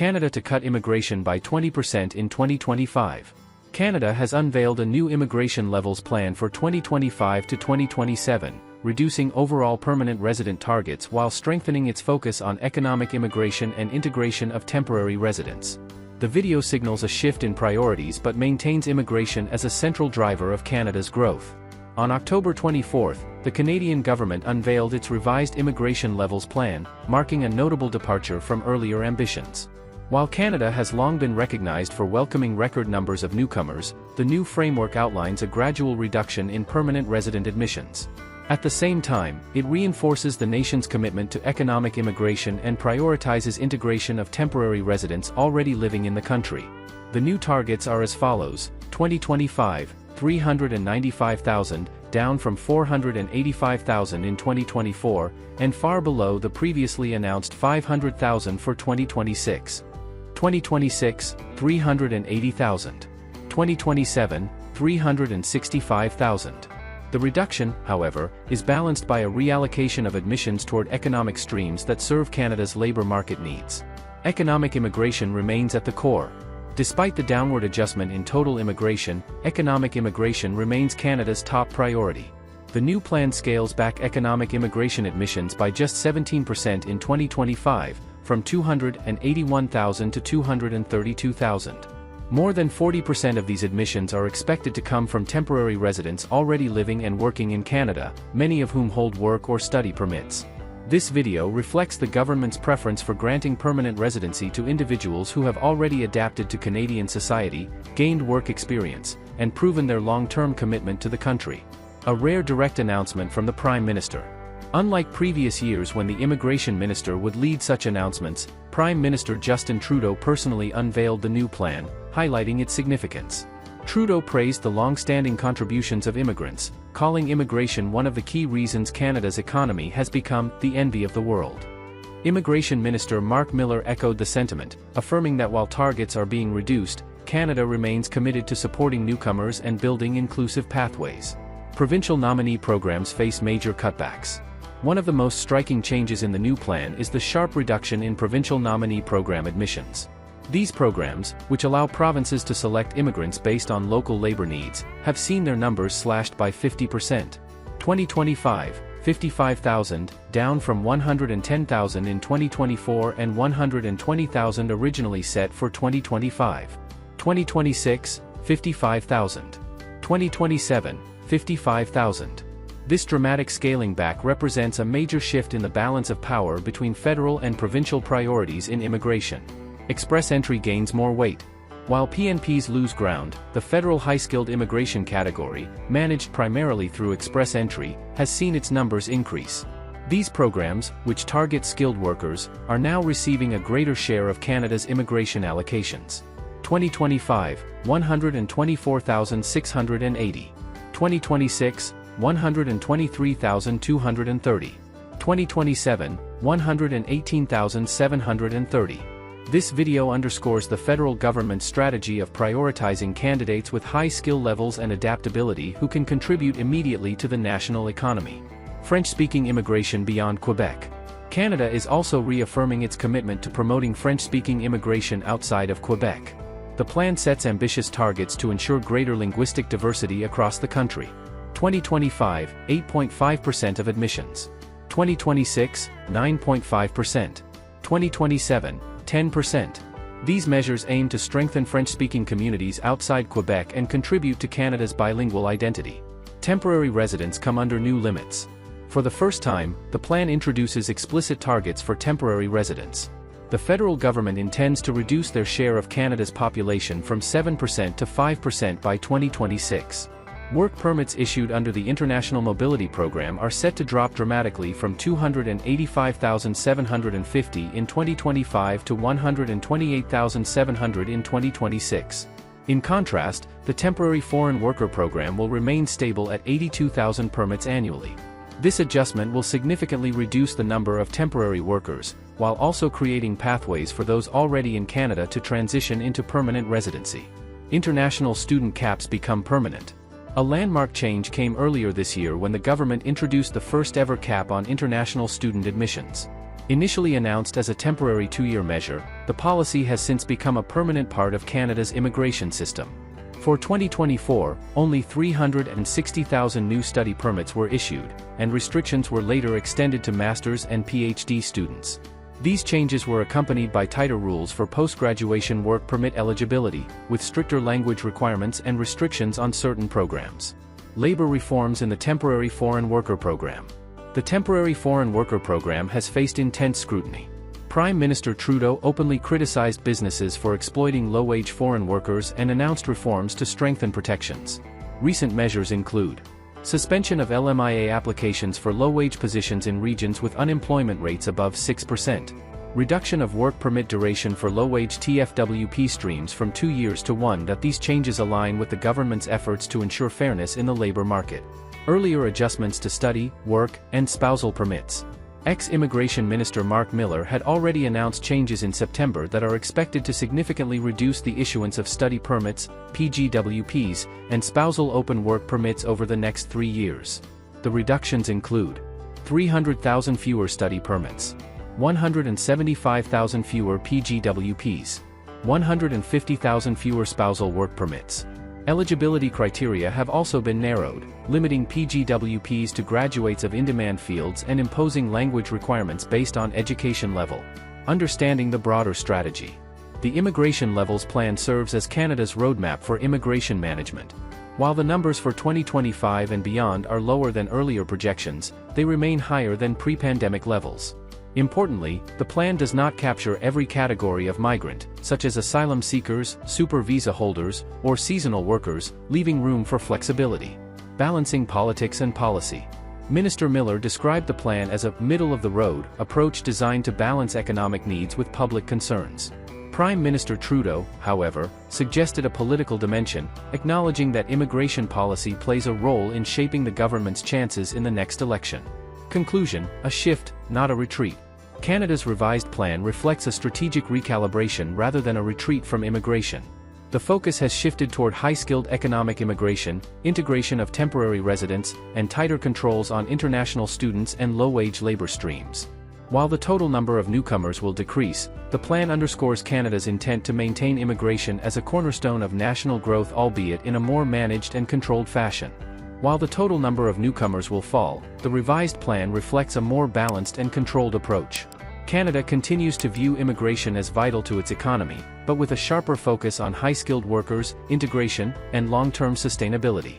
Canada to cut immigration by 20% in 2025. Canada has unveiled a new immigration levels plan for 2025 to 2027, reducing overall permanent resident targets while strengthening its focus on economic immigration and integration of temporary residents. The video signals a shift in priorities but maintains immigration as a central driver of Canada's growth. On October 24, the Canadian government unveiled its revised immigration levels plan, marking a notable departure from earlier ambitions. While Canada has long been recognized for welcoming record numbers of newcomers, the new framework outlines a gradual reduction in permanent resident admissions. At the same time, it reinforces the nation's commitment to economic immigration and prioritizes integration of temporary residents already living in the country. The new targets are as follows: 2025, 395,000, down from 485,000 in 2024, and far below the previously announced 500,000 for 2026. 2026, 380,000. 2027, 365,000. The reduction, however, is balanced by a reallocation of admissions toward economic streams that serve Canada's labour market needs. Economic immigration remains at the core. Despite the downward adjustment in total immigration, economic immigration remains Canada's top priority. The new plan scales back economic immigration admissions by just 17% in 2025, from 281,000 to 232,000. More than 40% of these admissions are expected to come from temporary residents already living and working in Canada, many of whom hold work or study permits. This video reflects the government's preference for granting permanent residency to individuals who have already adapted to Canadian society, gained work experience, and proven their long-term commitment to the country. A rare direct announcement from the Prime Minister. Unlike previous years when the Immigration Minister would lead such announcements, Prime Minister Justin Trudeau personally unveiled the new plan, highlighting its significance. Trudeau praised the long-standing contributions of immigrants, calling immigration one of the key reasons Canada's economy has become the envy of the world. Immigration Minister Mark Miller echoed the sentiment, affirming that while targets are being reduced, Canada remains committed to supporting newcomers and building inclusive pathways. Provincial nominee programs face major cutbacks. One of the most striking changes in the new plan is the sharp reduction in provincial nominee program admissions. These programs, which allow provinces to select immigrants based on local labor needs, have seen their numbers slashed by 50%. 2025, 55,000, down from 110,000 in 2024 and 120,000 originally set for 2025. 2026, 55,000. 2027, 55,000. This dramatic scaling back represents a major shift in the balance of power between federal and provincial priorities in immigration. Express entry gains more weight. While PNPs lose ground, the federal high-skilled immigration category, managed primarily through express entry, has seen its numbers increase. These programs, which target skilled workers, are now receiving a greater share of Canada's immigration allocations. 2025, 124,680. 2026, 123,230. 2027, 118,730. This video underscores the federal government's strategy of prioritizing candidates with high skill levels and adaptability who can contribute immediately to the national economy. French-speaking immigration beyond Quebec. Canada is also reaffirming its commitment to promoting French-speaking immigration outside of Quebec. The plan sets ambitious targets to ensure greater linguistic diversity across the country. 2025, 8.5% of admissions. 2026, 9.5%. 2027, 10%. These measures aim to strengthen French-speaking communities outside Quebec and contribute to Canada's bilingual identity. Temporary residents come under new limits. For the first time, the plan introduces explicit targets for temporary residents. The federal government intends to reduce their share of Canada's population from 7% to 5% by 2026. Work permits issued under the International Mobility Program are set to drop dramatically from 285,750 in 2025 to 128,700 in 2026. In contrast, the Temporary Foreign Worker Program will remain stable at 82,000 permits annually. This adjustment will significantly reduce the number of temporary workers, while also creating pathways for those already in Canada to transition into permanent residency. International student caps become permanent. A landmark change came earlier this year when the government introduced the first-ever cap on international student admissions. Initially announced as a temporary 2-year measure, The policy has since become a permanent part of Canada's immigration system. For 2024, only 360,000 new study permits were issued, and restrictions were later extended to master's and PhD students. These changes were accompanied by tighter rules for post-graduation work permit eligibility, with stricter language requirements and restrictions on certain programs. Labor reforms in the Temporary Foreign Worker Program. The Temporary Foreign Worker Program has faced intense scrutiny. Prime Minister Trudeau openly criticized businesses for exploiting low-wage foreign workers and announced reforms to strengthen protections. Recent measures include suspension of LMIA applications for low-wage positions in regions with unemployment rates above 6%, reduction of work permit duration for low-wage TFWP streams from 2 years to 1. These changes align with the government's efforts to ensure fairness in the labor market. Earlier adjustments to study, work, and spousal permits. Ex-Immigration Minister Mark Miller had already announced changes in September that are expected to significantly reduce the issuance of study permits, PGWPs, and spousal open work permits over the next 3 years. The reductions include 300,000 fewer study permits, 175,000 fewer PGWPs, 150,000 fewer spousal work permits. Eligibility criteria have also been narrowed, limiting PGWPs to graduates of in-demand fields and imposing language requirements based on education level. Understanding the broader strategy. The Immigration Levels Plan serves as Canada's roadmap for immigration management. While the numbers for 2025 and beyond are lower than earlier projections, they remain higher than pre-pandemic levels. Importantly, the plan does not capture every category of migrant, such as asylum seekers, super visa holders, or seasonal workers, leaving room for flexibility. Balancing politics and policy. Minister Miller described the plan as a middle-of-the-road approach designed to balance economic needs with public concerns. Prime Minister Trudeau, however, suggested a political dimension, acknowledging that immigration policy plays a role in shaping the government's chances in the next election. Conclusion: a shift, not a retreat. Canada's revised plan reflects a strategic recalibration rather than a retreat from immigration. The focus has shifted toward high-skilled economic immigration, integration of temporary residents, and tighter controls on international students and low-wage labor streams. While the total number of newcomers will decrease, the plan underscores Canada's intent to maintain immigration as a cornerstone of national growth, albeit in a more managed and controlled fashion. While the total number of newcomers will fall, the revised plan reflects a more balanced and controlled approach. Canada continues to view immigration as vital to its economy, but with a sharper focus on high-skilled workers, integration, and long-term sustainability.